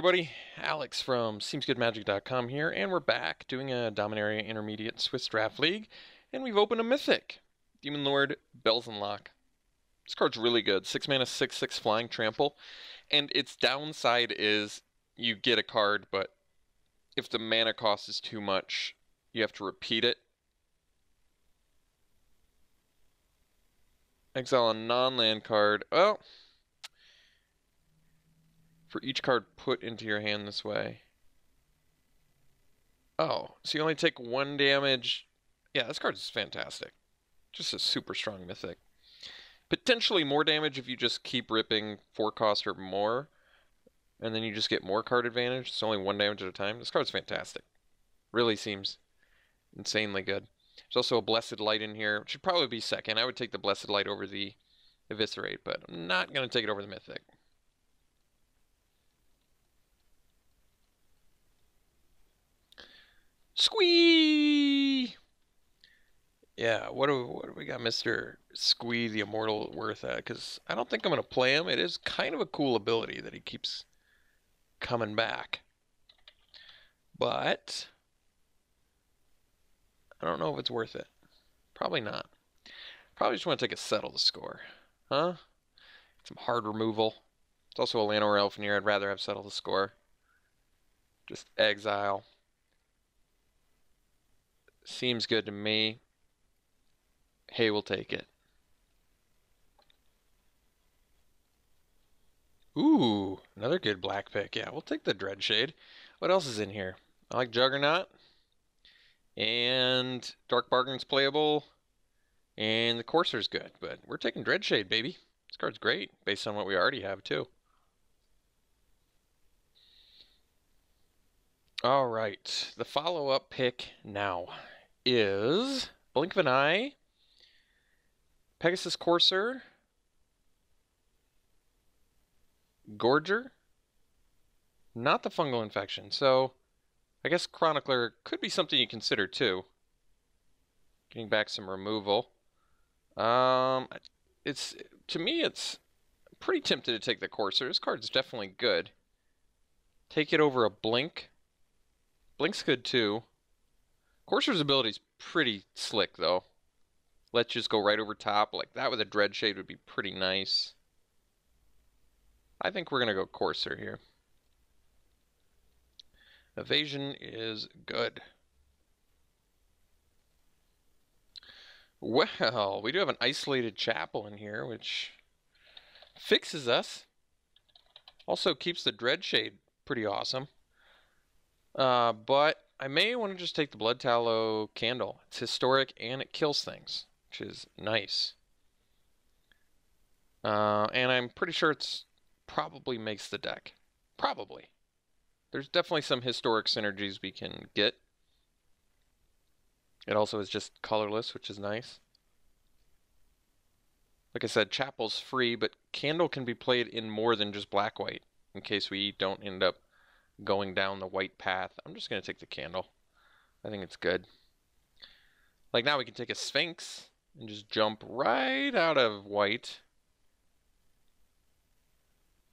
everybody, Alex from SeemsGoodMagic.com here, and we're back doing a Dominaria Intermediate Swiss Draft League, and we've opened a Mythic, Demon Lord Bells and Lock. This card's really good, 6 mana, 6/6 flying trample, and its downside is you get a card, but if the mana cost is too much, you have to repeat it. Exile a non-land card. Well, for each card put into your hand this way. Oh, so you only take 1 damage. Yeah, this card is fantastic. Just a super strong mythic. Potentially more damage if you just keep ripping 4 cost or more, and then you just get more card advantage. It's only 1 damage at a time. This card's fantastic. Really seems insanely good. There's also a Blessed Light in here. It should probably be second. I would take the Blessed Light over the Eviscerate, but I'm not going to take it over the Mythic. Squee! Yeah, what do we got Mr. Squee the Immortal worth at? Because I don't think I'm going to play him. It is kind of a cool ability that he keeps coming back. But I don't know if it's worth it. Probably not. Probably just want to take a Settle the Score. Huh? Some hard removal. It's also a Llanowar Elf in here. I'd rather have Settle the Score. Just exile. Seems good to me. Hey, we'll take it. Ooh, another good black pick. Yeah, we'll take the Dreadshade. What else is in here? I like Juggernaut. And Dark Bargain's playable. And the Courser's good. But we're taking Dreadshade, baby. This card's great, based on what we already have, too. Alright, the follow-up pick now is Blink of an Eye, Pegasus Courser, Gorger, not the Fungal Infection, so I guess Chronicler could be something you consider too. Getting back some removal. To me it's pretty tempted to take the Courser. This card's definitely good. Take it over a Blink. Blink's good too. Courser's ability's pretty slick though. Let's just go right over top. Like that with a Dreadshade would be pretty nice. I think we're going to go Courser here. Evasion is good. Well, we do have an Isolated Chapel in here, which fixes us. Also keeps the Dreadshade pretty awesome. But I may want to just take the Blood Tallow Candle. It's historic and it kills things, which is nice. And I'm pretty sure it's probably makes the deck. Probably. There's definitely some historic synergies we can get. It also is just colorless, which is nice. Like I said, Chapel's free, but Candle can be played in more than just black-white, in case we don't end up going down the white path. I'm just going to take the Candle. I think it's good. Like now we can take a Sphinx and just jump right out of white,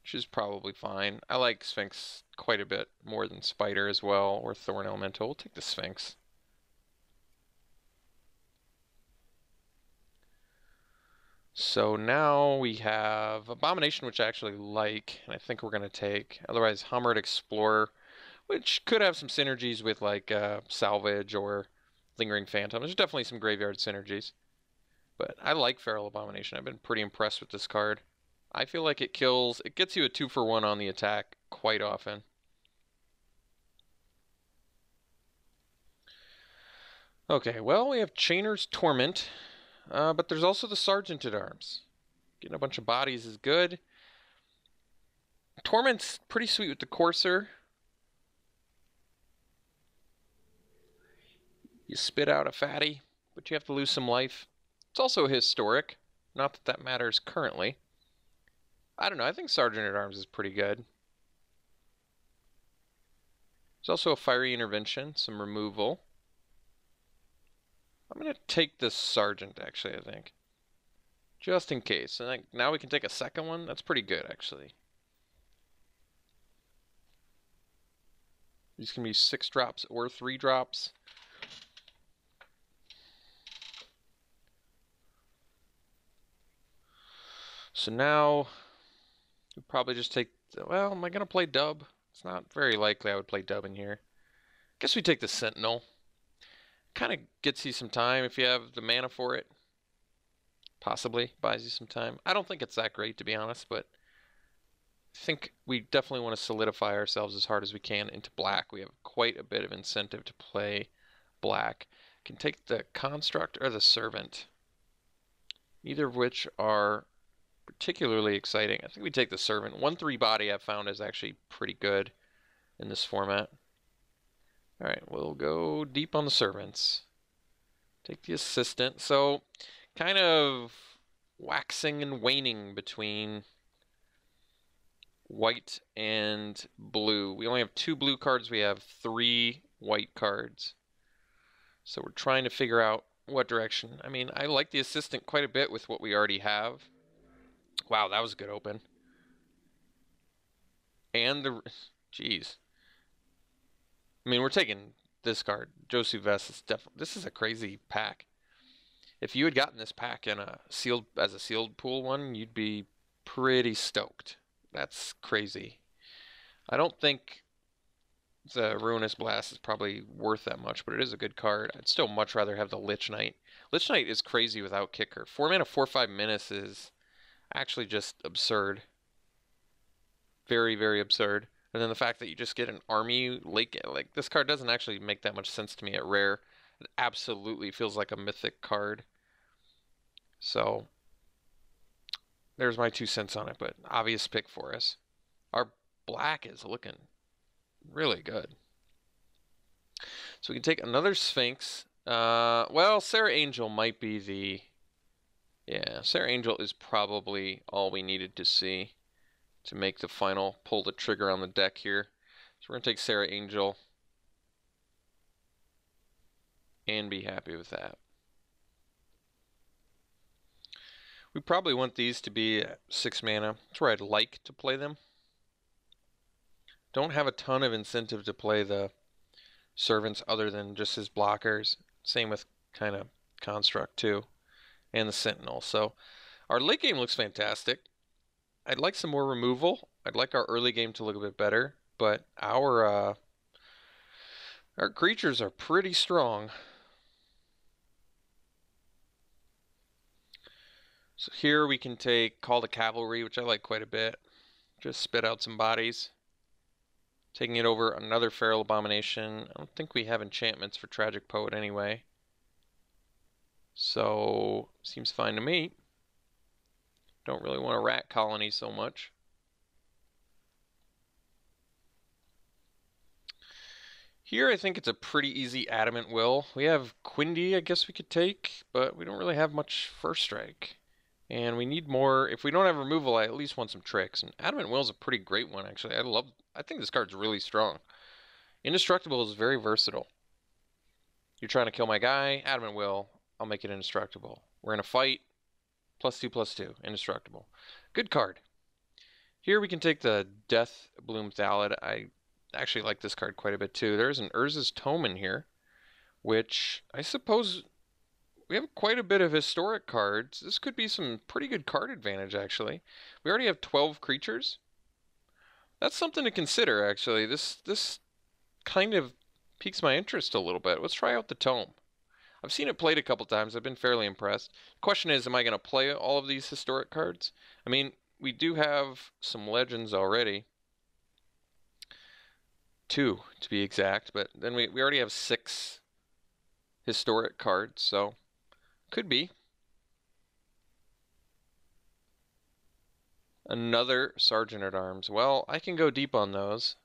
which is probably fine. I like Sphinx quite a bit more than Spider as well, or Thorn Elemental. We'll take the Sphinx. So now we have Abomination, which I actually like, and I think we're going to take. Otherwise, Hammered Explorer, which could have some synergies with like Salvage or Lingering Phantom. There's definitely some graveyard synergies. But I like Feral Abomination. I've been pretty impressed with this card. I feel like it gets you a 2-for-1 on the attack quite often. Okay, well, we have Chainer's Torment. But there's also the Sergeant at Arms. Getting a bunch of bodies is good. Torment's pretty sweet with the Courser. You spit out a fatty, but you have to lose some life. It's also historic. Not that that matters currently. I don't know, I think Sergeant at Arms is pretty good. There's also a Fiery Intervention, some removal. I'm going to take this Sergeant, actually, I think. Just in case. And now we can take a second one. That's pretty good, actually. These can be 6 drops or 3 drops. So now, we probably just take, well, am I going to play Dub? It's not very likely I would play Dub in here. Guess we take the Sentinel. Kind of gets you some time if you have the mana for it. Possibly buys you some time. I don't think it's that great, to be honest, but I think we definitely want to solidify ourselves as hard as we can into black. We have quite a bit of incentive to play black. Can take the Construct or the Servant, neither of which are particularly exciting. I think we take the Servant. 1/3 body I've found is actually pretty good in this format. Alright, we'll go deep on the Servants. Take the Assistant. So, kind of waxing and waning between white and blue. We only have 2 blue cards. We have 3 white cards. So we're trying to figure out what direction. I mean, I like the Assistant quite a bit with what we already have. Wow, that was a good open. And the... Jeez. I mean, we're taking this card. Josu Vest is definitely... This is a crazy pack. If you had gotten this pack in a sealed pool one, you'd be pretty stoked. That's crazy. I don't think the Ruinous Blast is probably worth that much, but it is a good card. I'd still much rather have the Lich Knight. Lich Knight is crazy without kicker. 4 mana, 4/5 menace is actually just absurd. Very, very absurd. And then the fact that you just get an army lake, like this card doesn't actually make that much sense to me at rare. It absolutely feels like a mythic card. So there's my 2 cents on it, but obvious pick for us. Our black is looking really good. So we can take another Sphinx. Well, Sarah Angel might be the... Yeah, Sarah Angel is probably all we needed to see to make the final pull the trigger on the deck here. So we're going to take Sarah Angel and be happy with that. We probably want these to be 6 mana. That's where I'd like to play them. Don't have a ton of incentive to play the Servants other than just his blockers. Same with kind of Construct too. And the Sentinel. So our late game looks fantastic. I'd like some more removal. I'd like our early game to look a bit better. But our creatures are pretty strong. So here we can take Call to Cavalry, which I like quite a bit. Just spit out some bodies. Taking it over another Feral Abomination. I don't think we have enchantments for Tragic Poet anyway. So, seems fine to me. Don't really want a rat colony so much. Here I think it's a pretty easy Adamant Will. We have Quindy I guess we could take, but we don't really have much First Strike. And we need more. If we don't have removal, I at least want some tricks. And Adamant Will is a pretty great one, actually. I think this card's really strong. Indestructible is very versatile. You're trying to kill my guy, Adamant Will, I'll make it indestructible. We're in a fight, +2/+2, indestructible. Good card. Here we can take the Death Bloom Thallid. I actually like this card quite a bit too. There's an Urza's Tome in here, which I suppose we have quite a bit of historic cards. This could be some pretty good card advantage, actually. We already have 12 creatures. That's something to consider, actually. This kind of piques my interest a little bit. Let's try out the Tome. I've seen it played a couple times. I've been fairly impressed. Question is, am I going to play all of these historic cards? I mean, we do have some legends already. 2, to be exact. But then we already have 6 historic cards, so could be. Another Sergeant at Arms. Well, I can go deep on those.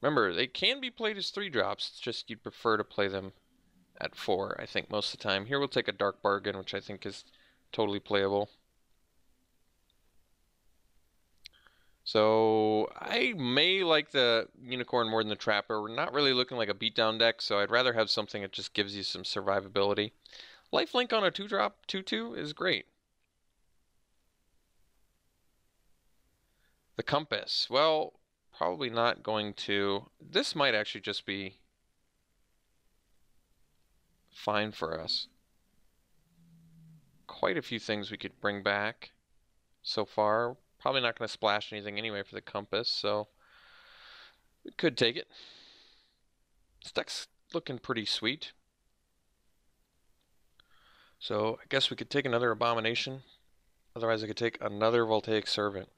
Remember, they can be played as 3 drops. It's just you'd prefer to play them at 4, I think, most of the time. Here we'll take a Dark Bargain, which I think is totally playable. So I may like the Unicorn more than the Trapper. We're not really looking like a beatdown deck, so I'd rather have something that just gives you some survivability. Lifelink on a 2-drop 2/2 is great. The compass. Well, probably not going to. This might actually just be fine for us. Quite a few things we could bring back so far. Probably not going to splash anything anyway for the compass, so we could take it. This deck's looking pretty sweet. So I guess we could take another Abomination. Otherwise I could take another Voltaic Servant.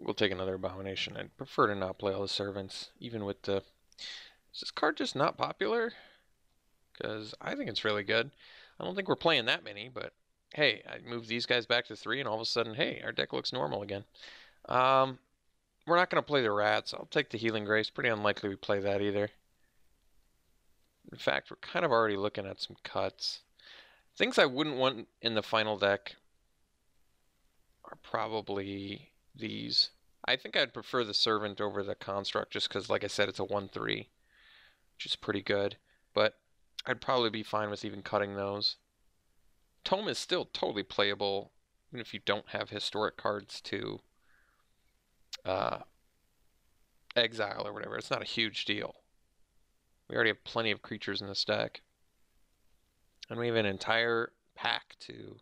We'll take another Abomination. I'd prefer to not play all the Servants, even with the... Is this card just not popular? Because I think it's really good. I don't think we're playing that many, but hey, I move these guys back to 3, and all of a sudden, hey, our deck looks normal again. We're not going to play the Rats. I'll take the Healing Grace. Pretty unlikely we play that either. In fact, we're kind of already looking at some cuts. Things I wouldn't want in the final deck are probably these. I think I'd prefer the Servant over the Construct just because, like I said, it's a 1/3, which is pretty good. But I'd probably be fine with even cutting those. Tome is still totally playable, even if you don't have historic cards to exile or whatever. It's not a huge deal. We already have plenty of creatures in this deck. And we have an entire pack to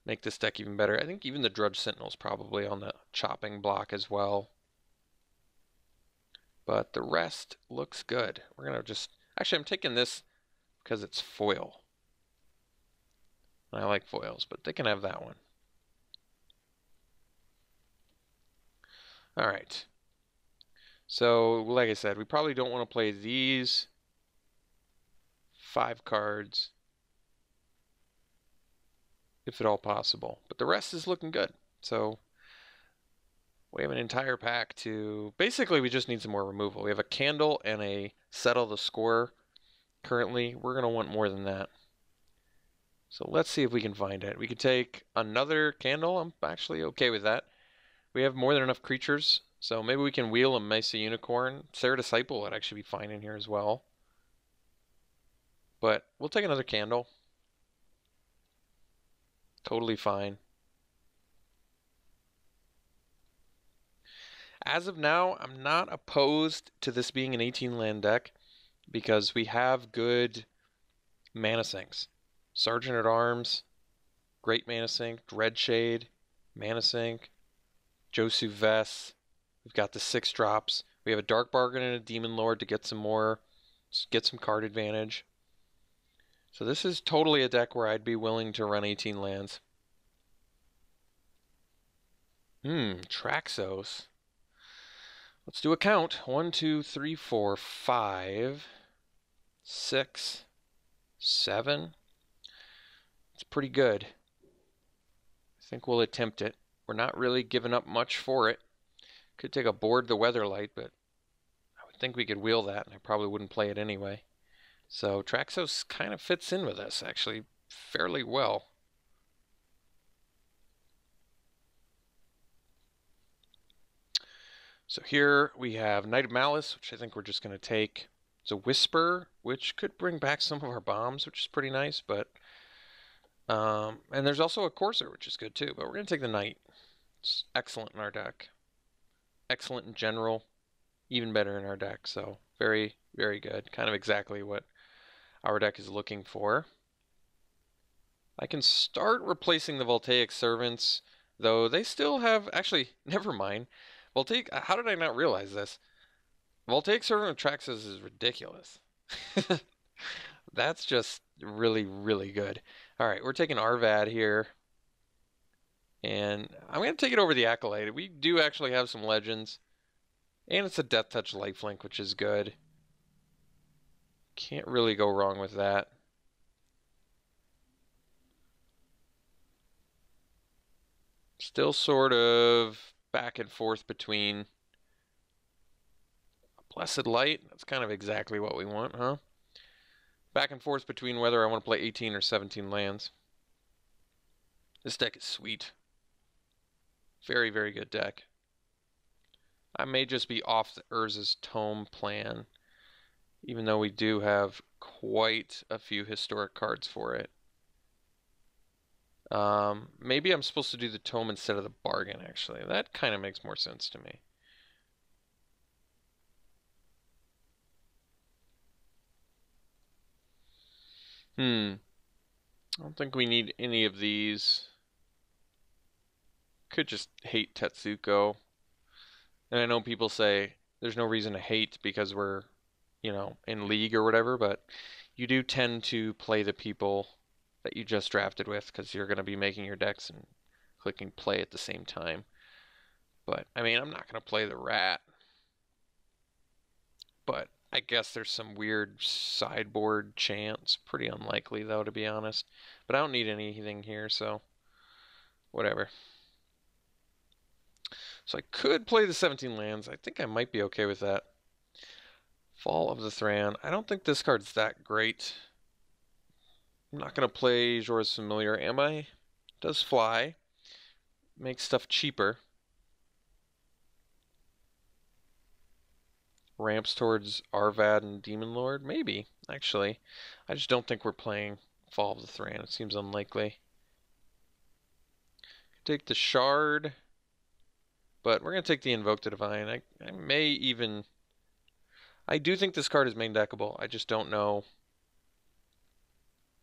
make this deck even better. I think even the Drudge Sentinel's probably on the chopping block as well. But the rest looks good. We're going to just... Actually, I'm taking this because it's foil. I like foils, but they can have that one. All right. So, like I said, we probably don't want to play these 5 cards if at all possible. But the rest is looking good. So we have an entire pack to... Basically, we just need some more removal. We have a Candle and a Settle the Score currently. We're going to want more than that. So let's see if we can find it. We could take another Candle. I'm actually okay with that. We have more than enough creatures, so maybe we can wheel a Mesa Unicorn. Sarah Disciple would actually be fine in here as well. But we'll take another Candle. Totally fine. As of now, I'm not opposed to this being an 18-land deck because we have good mana sinks. Sergeant at Arms, Great Mana Sink, Dreadshade, Mana Sink, Josu Vess. We've got the 6 drops. We have a Dark Bargain and a Demon Lord to get some card advantage. So this is totally a deck where I'd be willing to run 18 lands. Traxos. Let's do a count. 1, 2, 3, 4, 5, 6, 7. It's pretty good. I think we'll attempt it. We're not really giving up much for it. Could take a Board the Weatherlight, but I would think we could wheel that, and I probably wouldn't play it anyway. So Traxos kind of fits in with us, actually, fairly well. So here we have Knight of Malice, which I think we're just going to take. It's a Whisper, which could bring back some of our bombs, which is pretty nice, but... and there's also a Courser, which is good too, but we're going to take the Knight. It's excellent in our deck. Excellent in general, even better in our deck, so very, very good. Kind of exactly what our deck is looking for. I can start replacing the Voltaic Servants, though they still have... Actually, never mind. Voltaic... How did I not realize this? Voltaic Servant of Traxos is ridiculous. That's just really, really good. Alright, we're taking Arvad here. And I'm going to take it over the Acolyte. We do actually have some legends. And it's a Death Touch lifelink, which is good. Can't really go wrong with that. Still sort of back and forth between Blessed Light. That's kind of exactly what we want, huh? Back and forth between whether I want to play 18 or 17 lands. This deck is sweet. Very, very good deck. I may just be off the Urza's Tome plan. even though we do have quite a few historic cards for it. Maybe I'm supposed to do the tome instead of the bargain, actually. That kind of makes more sense to me. I don't think we need any of these. Could just hate Tetsuko. And I know people say there's no reason to hate because we're, in league or whatever, but you do tend to play the people that you just drafted with because you're going to be making your decks and clicking play at the same time. But, I mean, I'm not going to play the rat. But I guess there's some weird sideboard chance. Pretty unlikely, though, to be honest. But I don't need anything here, so whatever. So I could play the 17 lands. I think I might be okay with that. Fall of the Thran. I don't think this card's that great. I'm not going to play Jorah's Familiar, am I? Does fly. Makes stuff cheaper. Ramps towards Arvad and Demon Lord? Maybe, actually. I just don't think we're playing Fall of the Thran. It seems unlikely. Take the Shard. But we're going to take the Invoke the Divine. I may even... I do think this card is main deckable. I just don't know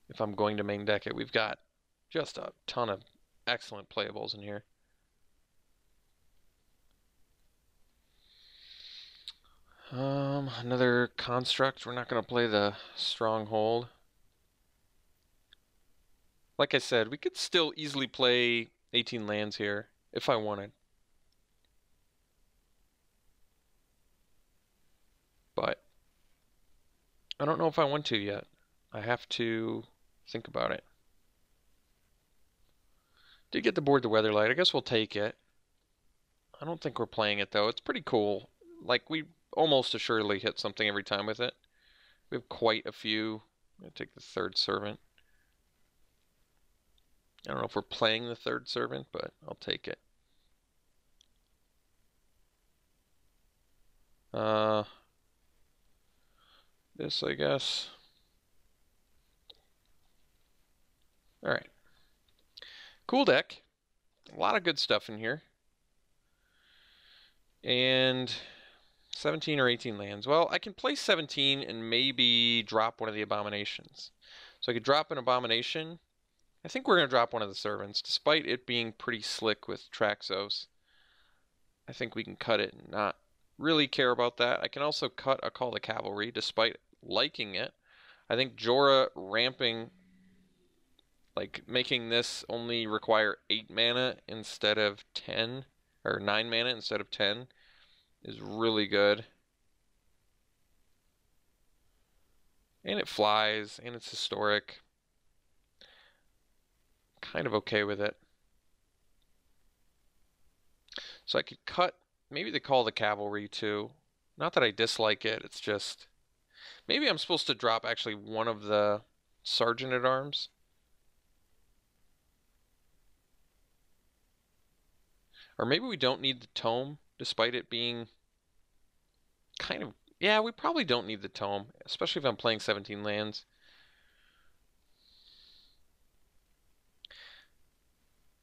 if I'm going to main deck it. We've got just a ton of excellent playables in here. Another Construct. We're not going to play the Stronghold. Like I said, we could still easily play 18 lands here if I wanted. But I don't know if I want to yet. I have to think about it. Did get the board the Weatherlight. I guess we'll take it. I don't think we're playing it though. It's pretty cool. Like we almost assuredly hit something every time with it. We have quite a few. I'm going to take the Third Servant. I don't know if we're playing the Third Servant, but I'll take it. This, I guess. Alright. Cool deck. A lot of good stuff in here. And 17 or 18 lands. Well, I can play 17 and maybe drop one of the Abominations. So I could drop an Abomination. I think we're going to drop one of the Servants, despite it being pretty slick with Traxos. I think we can cut it and not really care about that. I can also cut a Call to Cavalry, despite liking it. I think Jorah ramping, like making this only require 8 mana instead of 10, or 9 mana instead of 10, is really good. And it flies, and it's historic. Kind of okay with it. So I could cut maybe the Call the Cavalry too. Not that I dislike it, it's just... Maybe I'm supposed to drop actually one of the Sergeant at Arms. Or maybe we don't need the Tome, despite it being kind of... Yeah, we probably don't need the Tome, especially if I'm playing 17 lands.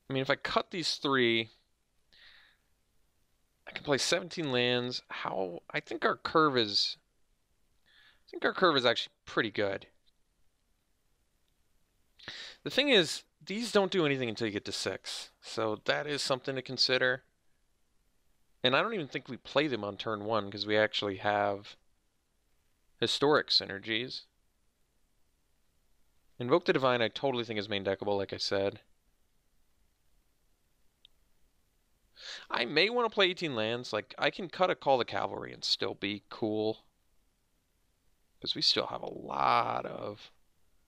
I mean, if I cut these 3, I can play 17 lands. I think our curve is actually pretty good. The thing is, these don't do anything until you get to 6, so that is something to consider. And I don't even think we play them on turn 1 because we actually have historic synergies. Invoke the Divine I totally think is main deckable, like I said. I may want to play 18 lands. Like, I can cut a Call to Cavalry and still be cool. Because we still have a lot of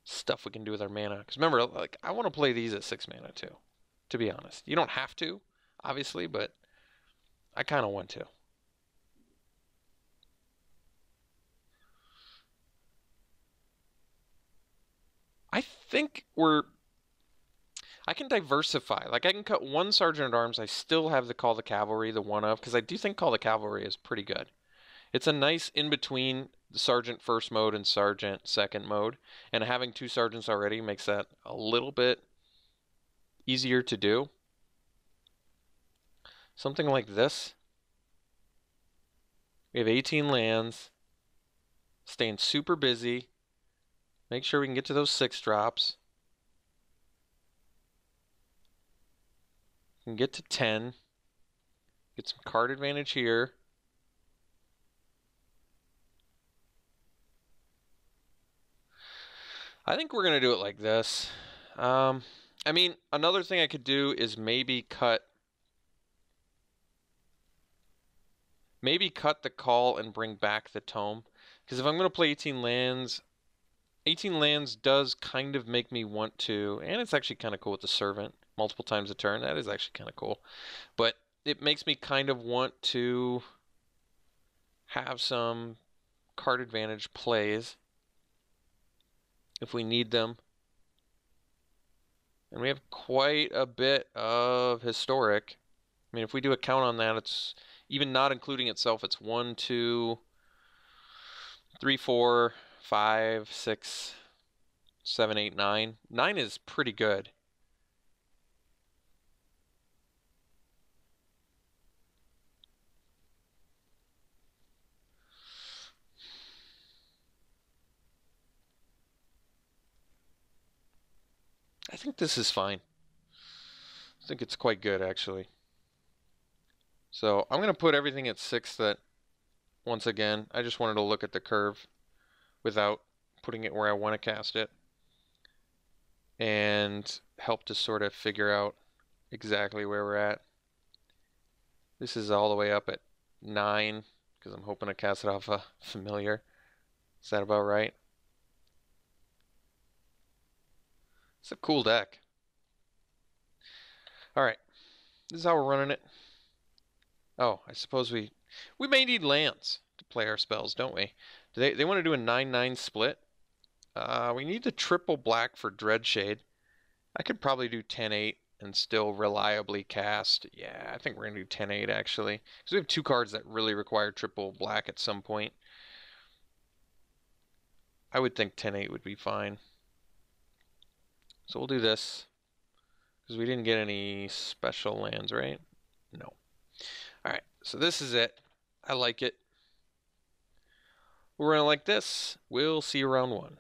stuff we can do with our mana. Because remember, like, I want to play these at 6 mana too, to be honest. You don't have to, obviously, but I kind of want to. I think I can diversify. Like, I can cut one Sergeant at Arms. I still have the Call the Cavalry, the one of, because I do think Call the Cavalry is pretty good. It's a nice in-between Sergeant first mode and Sergeant second mode. And having 2 Sergeants already makes that a little bit easier to do. Something like this. We have 18 lands. Staying super busy. Make sure we can get to those 6 drops. We can get to 10. Get some card advantage here. I think we're going to do it like this. I mean, another thing I could do is maybe cut the call and bring back the tome. Because if I'm going to play 18 lands does kind of make me want to, and it's actually kind of cool with the servant multiple times a turn. That is actually kind of cool. But it makes me kind of want to have some card advantage plays if we need them. And we have quite a bit of historic. I mean, if we do a count on that, it's even not including itself, it's 1, 2, 3, 4, 5, 6, 7, 8, 9. 9 is pretty good. I think this is fine. I think it's quite good, actually. So I'm going to put everything at 6 that, once again, I just wanted to look at the curve without putting it where I want to cast it. And help to sort of figure out exactly where we're at. This is all the way up at 9, because I'm hoping to cast it off a familiar. Is that about right? It's a cool deck. Alright, this is how we're running it. Oh, I suppose we may need lands to play our spells, don't we? They want to do a 9-9 split. We need the triple black for Dreadshade. I could probably do 10-8 and still reliably cast. Yeah, I think we're going to do 10-8 actually. Because we have 2 cards that really require triple black at some point. I would think 10-8 would be fine. So we'll do this. Because we didn't get any special lands, right? No. Alright, so this is it. I like it. We're running like this. We'll see you round 1.